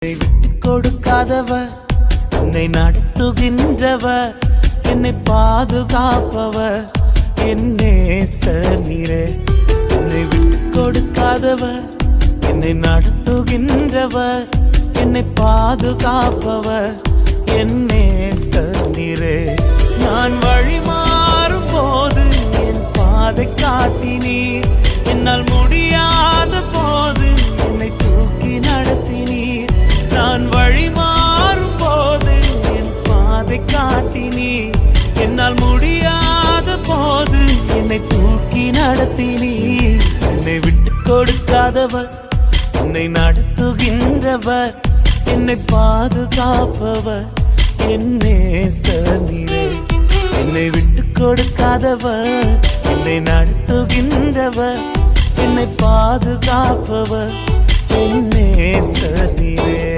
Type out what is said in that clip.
விட்டு கொடுக்காதவர், என்னை நடத்துகின்றவர், என்னை பாதுகாப்பவர், என் நேசர் நீரே. என்னை விட்டு கொடுக்காதவர், என்னை நடத்துகின்றவர், என்னை பாதுகாப்பவர், என் நேசர் நீரே. நான் வழி மாறும் போது என் பாதை காட்டினீர், என்னால் முடியாத போது என்னை தூக்கி நடத்தினீர். நான் வழி மாறும் போது என் பாதை காட்டினீர், என்னால் முடியாத போது என்னை தூக்கி நடத்தினீர். என்னை விட்டு கொடுக்காதவர், என்னை நடத்துகின்றவர், என்னை பாதுகாப்பவர், என் நேசர் நீரே. என்னை விட்டு கொடுக்காதவர், என்னை நடத்துகின்றவர், என்னை பாதுகாப்பவர், என் நேசர் நீரே.